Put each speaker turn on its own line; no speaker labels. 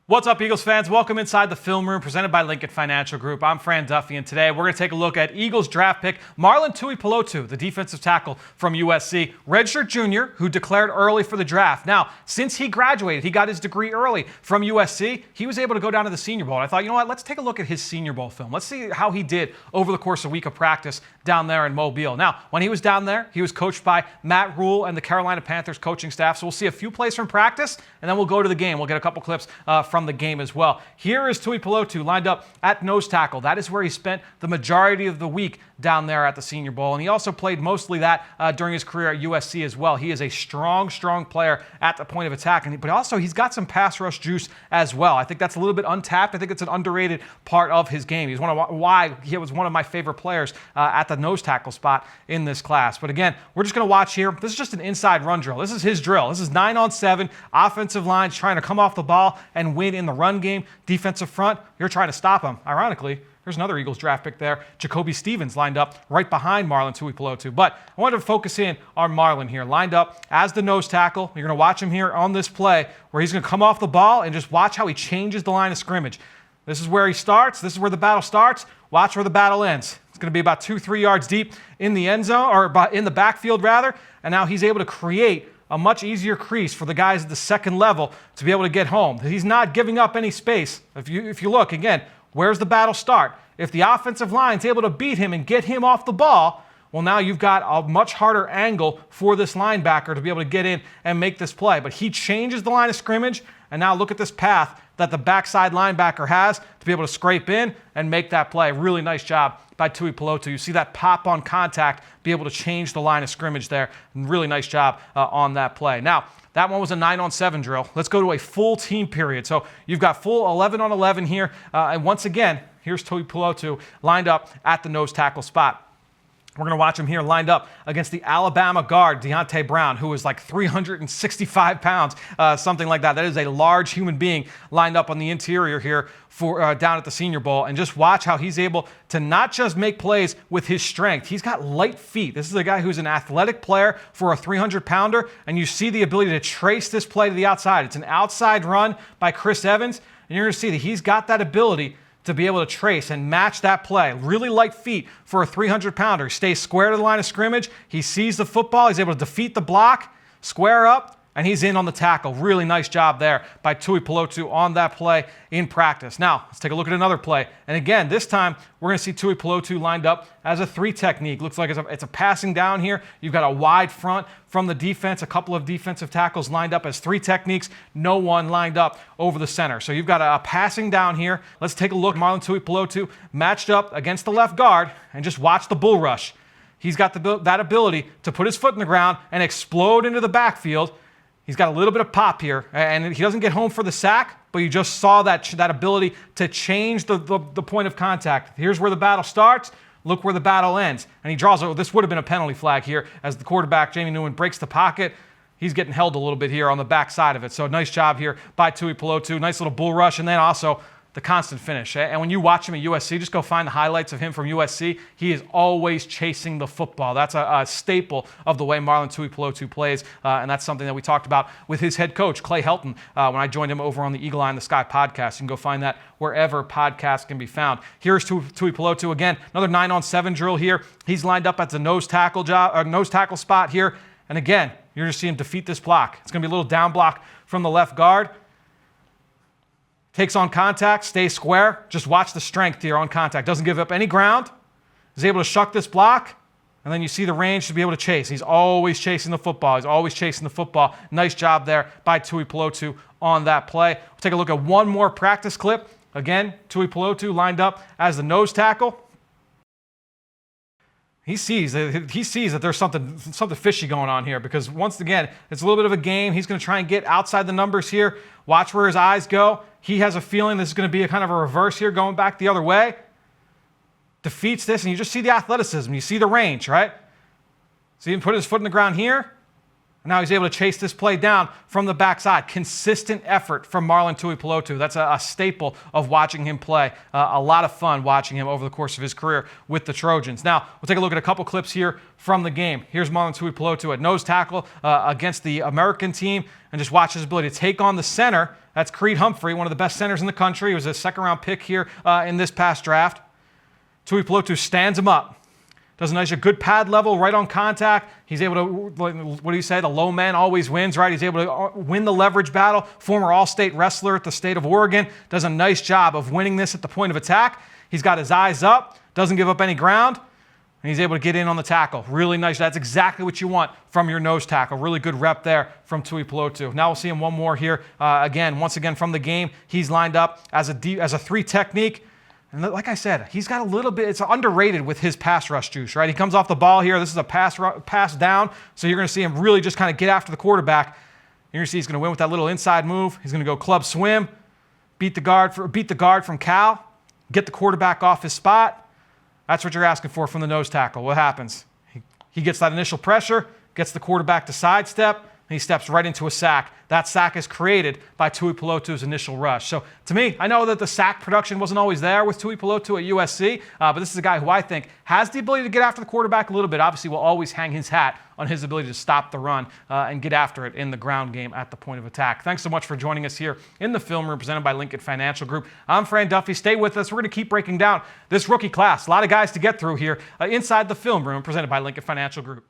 What's up, Eagles fans? Welcome inside the film room presented by Lincoln Financial Group. I'm Fran Duffy, and today we're going to take a look at Eagles draft pick Marlon Tuipulotu, the defensive tackle from USC, redshirt junior who declared early for the draft. Now, since he graduated, he got his degree early from USC, he was able to go down to the Senior Bowl. And I thought, you know what, let's take a look at his Senior Bowl film. Let's see how he did over the course of a week of practice down there in Mobile. Now, when he was down there, he was coached by Matt Rule and the Carolina Panthers coaching staff. So we'll see a few plays from practice, and then we'll go to the game. We'll get a couple clips from the game as well. Here is Tuipulotu lined up at nose tackle. That is where he spent the majority of the week down there at the Senior Bowl. And he also played mostly that during his career at USC as well. He is a strong player at the point of attack. But also he's got some pass rush juice as well. I think that's a little bit untapped. I think it's an underrated part of his game. He's why he was one of my favorite players at the nose tackle spot in this class. But again, we're just going to watch here. This is just an inside run drill. This is his drill. This is 9-on-7. Offensive lines trying to come off the ball and win in the run game. Defensive front, you're trying to stop him. Ironically, there's another Eagles draft pick there. Jacoby Stevens lined up right behind Marlon Tuipulotu. But I wanted to focus in on Marlon here, lined up as the nose tackle. You're going to watch him here on this play where he's going to come off the ball and just watch how he changes the line of scrimmage. This is where he starts. This is where the battle starts. Watch where the battle ends. It's going to be about 2-3 yards deep in the end zone, or in the backfield rather. And now he's able to create a much easier crease for the guys at the second level to be able to get home. He's not giving up any space. If you look, again, where's the battle start? If the offensive line's able to beat him and get him off the ball, well, now you've got a much harder angle for this linebacker to be able to get in and make this play. But he changes the line of scrimmage, and now look at this path that the backside linebacker has to be able to scrape in and make that play. Really nice job by Tuipulotu. You see that pop on contact, be able to change the line of scrimmage there. Really nice job on that play. Now, that one was a 9-on-7 drill. Let's go to a full team period. So you've got full 11-on-11 here. And once again, here's Tuipulotu lined up at the nose tackle spot. We're going to watch him here lined up against the Alabama guard, Deontay Brown, who is like 365 pounds, something like that. That is a large human being lined up on the interior here for down at the Senior Bowl. And just watch how he's able to not just make plays with his strength. He's got light feet. This is a guy who's an athletic player for a 300-pounder, and you see the ability to trace this play to the outside. It's an outside run by Chris Evans, and you're going to see that he's got that ability to be able to trace and match that play. Really light feet for a 300-pounder. He stays square to the line of scrimmage. He sees the football. He's able to defeat the block, square up, and he's in on the tackle. Really nice job there by Tuipulotu on that play in practice. Now, let's take a look at another play. And again, this time, we're going to see Tuipulotu lined up as a 3 technique. Looks like it's a passing down here. You've got a wide front from the defense, a couple of defensive tackles lined up as 3 techniques, no one lined up over the center. So you've got a passing down here. Let's take a look. Marlon Tuipulotu matched up against the left guard, and just watch the bull rush. He's got that ability to put his foot in the ground and explode into the backfield. He's got a little bit of pop here, and he doesn't get home for the sack, but you just saw that ability to change the point of contact. Here's where the battle starts. Look where the battle ends. And he draws, this would have been a penalty flag here as the quarterback, Jamie Newman, breaks the pocket. He's getting held a little bit here on the back side of it. So nice job here by Tuipulotu. Nice little bull rush, and then also the constant finish. And when you watch him at USC, just go find the highlights of him from USC. He is always chasing the football. That's a staple of the way Marlon Tuipulotu plays, and that's something that we talked about with his head coach, Clay Helton, when I joined him over on the Eagle Eye in the Sky podcast. You can go find that wherever podcasts can be found. Here's Tuipulotu again. Another 9-on-7 drill here. He's lined up at the nose tackle spot here. And again, you're going to see him defeat this block. It's going to be a little down block from the left guard. Takes on contact, stays square. Just watch the strength here on contact. Doesn't give up any ground. Is able to shuck this block. And then you see the range to be able to chase. He's always chasing the football. He's always chasing the football. Nice job there by Tuipulotu on that play. We'll take a look at one more practice clip. Again, Tuipulotu lined up as the nose tackle. He sees that there's something fishy going on here, because once again, it's a little bit of a game. He's going to try and get outside the numbers here. Watch where his eyes go. He has a feeling this is going to be a kind of a reverse here, going back the other way. Defeats this, and you just see the athleticism. You see the range, right? See him put his foot in the ground here, Now he's able to chase this play down from the backside. Consistent effort from Marlon Tuipulotu. That's a staple of watching him play. A lot of fun watching him over the course of his career with the Trojans. Now, we'll take a look at a couple clips here from the game. Here's Marlon Tuipulotu at nose tackle against the American team, and just watch his ability to take on the center. That's Creed Humphrey, one of the best centers in the country. He was a second-round pick here in this past draft. Tuipulotu stands him up. Does a nice, a good pad level, right on contact. He's able to, what do you say, the low man always wins, right? He's able to win the leverage battle. Former All-State wrestler at the state of Oregon. Does a nice job of winning this at the point of attack. He's got his eyes up, doesn't give up any ground, and he's able to get in on the tackle. Really nice. That's exactly what you want from your nose tackle. Really good rep there from Tuipulotu. Now we'll see him one more here. Once again from the game, he's lined up as a 3 technique. And like I said, he's got a little bit, it's underrated with his pass rush juice, right? He comes off the ball here. This is a pass down. So you're going to see him really just kind of get after the quarterback. You're going to see he's going to win with that little inside move. He's going to go club swim, beat the guard from Cal, get the quarterback off his spot. That's what you're asking for from the nose tackle. What happens? He gets that initial pressure, gets the quarterback to sidestep, and he steps right into a sack. That sack is created by Tuipulotu's initial rush. So to me, I know that the sack production wasn't always there with Tuipulotu at USC, but this is a guy who I think has the ability to get after the quarterback a little bit. Obviously, will always hang his hat on his ability to stop the run and get after it in the ground game at the point of attack. Thanks so much for joining us here in the film room presented by Lincoln Financial Group. I'm Fran Duffy. Stay with us. We're going to keep breaking down this rookie class. A lot of guys to get through here inside the film room presented by Lincoln Financial Group.